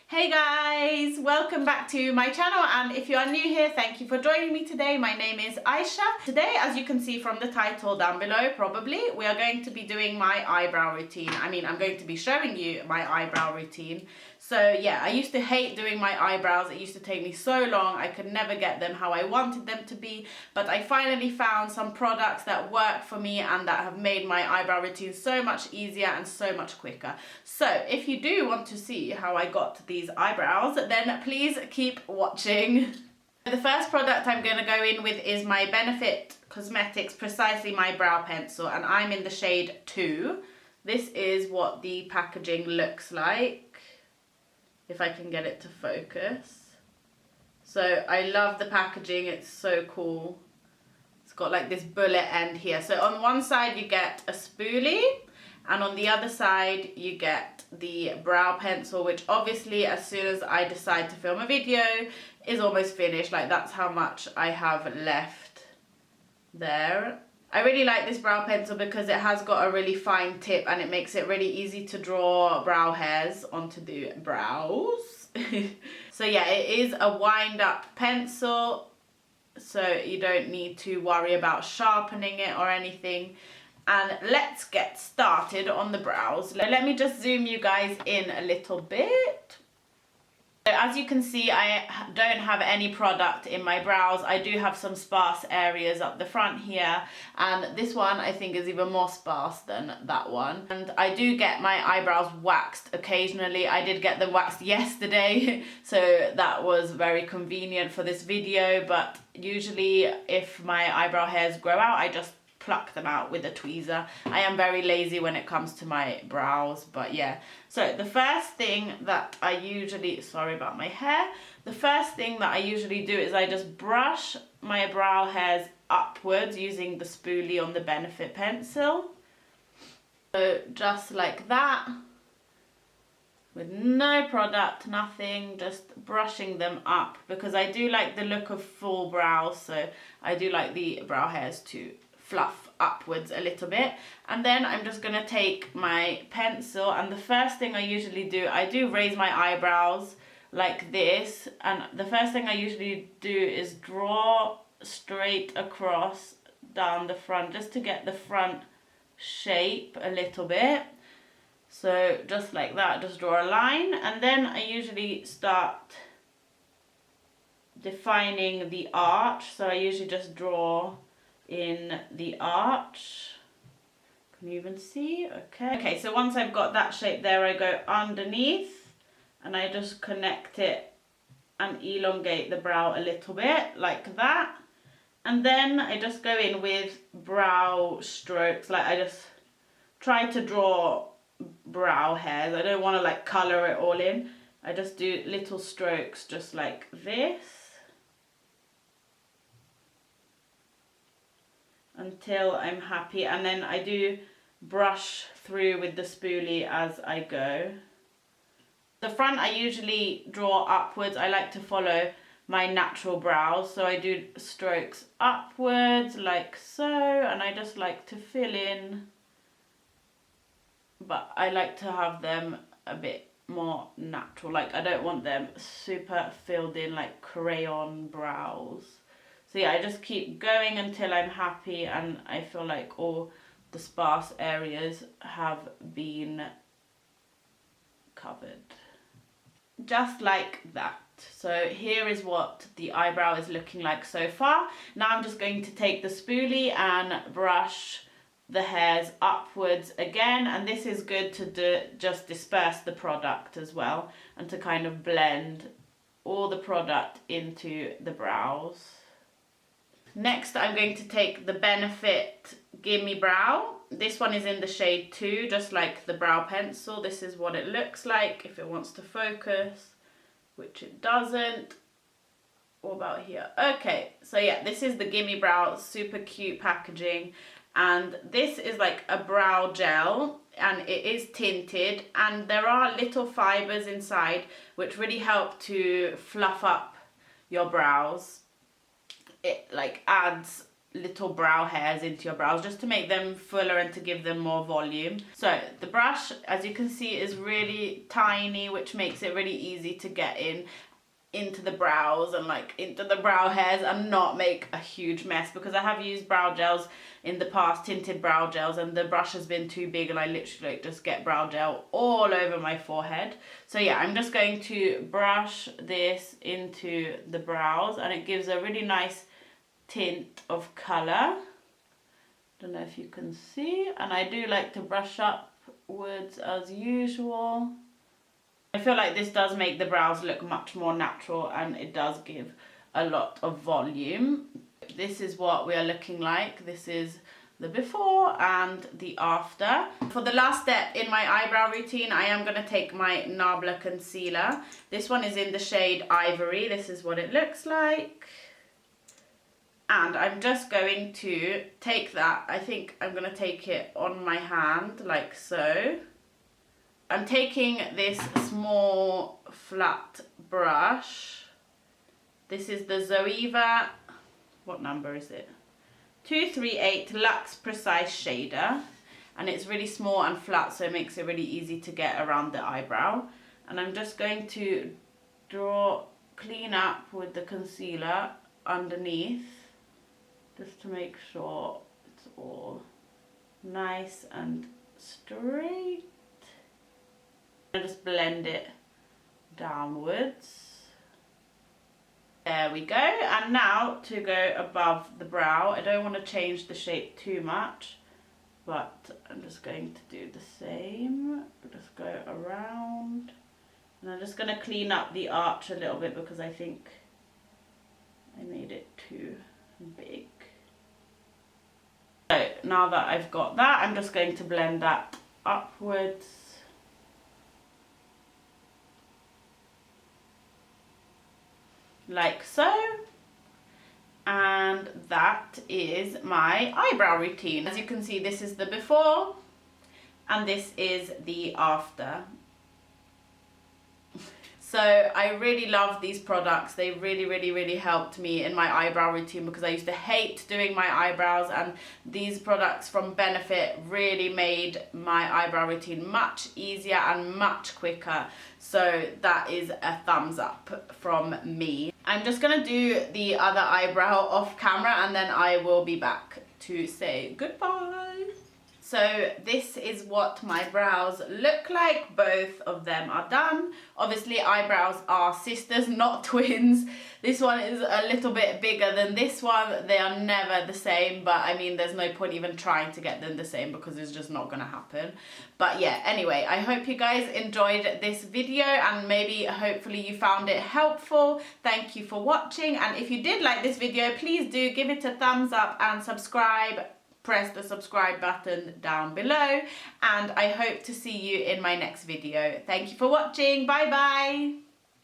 Hey guys, welcome back to my channel, and if you are new here, thank you for joining me today. My name is Aisha. Today, as you can see from the title down below, probably, we are going to be doing my eyebrow routine. I'm going to be showing you my eyebrow routine. So yeah, I used to hate doing my eyebrows. It used to take me so long. I could never get them how I wanted them to be, but I finally found some products that work for me and that have made my eyebrow routine so much easier and so much quicker. So if you do want to see how I got these eyebrows, then please keep watching. The first product I'm going to go in with is my Benefit Cosmetics Precisely My Brow Pencil, and I'm in the shade 2. This is what the packaging looks like, if I can get it to focus. So I love the packaging, it's so cool. It's got like this bullet end here. So on one side you get a spoolie, and on the other side you get the brow pencil, which obviously as soon as I decide to film a video is almost finished. Like, that's how much I have left there. I really like this brow pencil because it has got a really fine tip and it makes it really easy to draw brow hairs onto the brows. So yeah, it is a wind up pencil, so you don't need to worry about sharpening it or anything. And let's get started on the brows. Let me just zoom you guys in a little bit. So as you can see, I don't have any product in my brows. I do have some sparse areas up the front here, and this one I think is even more sparse than that one. And I do get my eyebrows waxed occasionally. I did get them waxed yesterday, so that was very convenient for this video, but usually if my eyebrow hairs grow out, I just pluck them out with a tweezer. I am very lazy when it comes to my brows, but yeah. So the first thing that I usually, sorry about my hair, the first thing that I usually do is I just brush my brow hairs upwards using the spoolie on the Benefit pencil. So just like that, with no product, nothing, just brushing them up, because I do like the look of full brows, so I do like the brow hairs to fluff upwards a little bit. And then I'm just gonna take my pencil, and the first thing I usually do, I do raise my eyebrows like this, and the first thing I usually do is draw straight across down the front, just to get the front shape a little bit. So just like that, just draw a line, and then I usually start defining the arch. So I usually just draw in the arch. Can you even see? Okay, so once I've got that shape there, I go underneath and I just connect it and elongate the brow a little bit like that. And then I just go in with brow strokes. Like, I just try to draw brow hairs. I don't want to like color it all in. I just do little strokes just like this, until I'm happy, and then I do brush through with the spoolie as I go. The front I usually draw upwards. I like to follow my natural brows, so I do strokes upwards like so, and I just like to fill in, but I like to have them a bit more natural. Like, I don't want them super filled in like crayon brows. So yeah, I just keep going until I'm happy and I feel like all the sparse areas have been covered. Just like that. So here is what the eyebrow is looking like so far. Now I'm just going to take the spoolie and brush the hairs upwards again, and this is good to just disperse the product as well, and to kind of blend all the product into the brows. Next, I'm going to take the Benefit Gimme Brow. This one is in the shade 2, just like the brow pencil. This is what it looks like if it wants to focus, which it doesn't. What about here? Okay, so yeah, this is the Gimme Brow, super cute packaging. And this is like a brow gel, and it is tinted, and there are little fibers inside which really help to fluff up your brows. It like adds little brow hairs into your brows, just to make them fuller and to give them more volume. So the brush, as you can see, is really tiny, which makes it really easy to get into the brows and like into the brow hairs and not make a huge mess, because I have used brow gels in the past, tinted brow gels, and the brush has been too big and I literally like just get brow gel all over my forehead. So yeah, I'm just going to brush this into the brows, and it gives a really nice tint of colour. Don't know if you can see, and I do like to brush upwards as usual. I feel like this does make the brows look much more natural, and it does give a lot of volume. This is what we are looking like. This is the before and the after. For the last step in my eyebrow routine, I am going to take my Nabla concealer. This one is in the shade Ivory. This is what it looks like. And I'm just going to take that. I think I'm going to take it on my hand like so. I'm taking this small flat brush. This is the Zoeva, what number is it? 238 Luxe Precise Shader. And it's really small and flat, so it makes it really easy to get around the eyebrow. And I'm just going to clean up with the concealer underneath, just to make sure it's all nice and straight. And just blend it downwards. There we go. And now to go above the brow, I don't want to change the shape too much, but I'm just going to do the same. Just go around, and I'm just going to clean up the arch a little bit because I think I made it too big. So now that I've got that, I'm just going to blend that upwards. Like so. And that is my eyebrow routine. As you can see, this is the before and this is the after. So I really love these products. They really helped me in my eyebrow routine, because I used to hate doing my eyebrows, and these products from Benefit really made my eyebrow routine much easier and much quicker. So that is a thumbs up from me. I'm just gonna do the other eyebrow off camera, and then I will be back to say goodbye. So this is what my brows look like. Both of them are done. Obviously eyebrows are sisters, not twins. This one is a little bit bigger than this one. They are never the same, but I mean, there's no point even trying to get them the same because it's just not gonna happen. But yeah, anyway, I hope you guys enjoyed this video, and maybe hopefully you found it helpful. Thank you for watching, and if you did like this video, please do give it a thumbs up and subscribe. Press the subscribe button down below, and I hope to see you in my next video. Thank you for watching. Bye bye.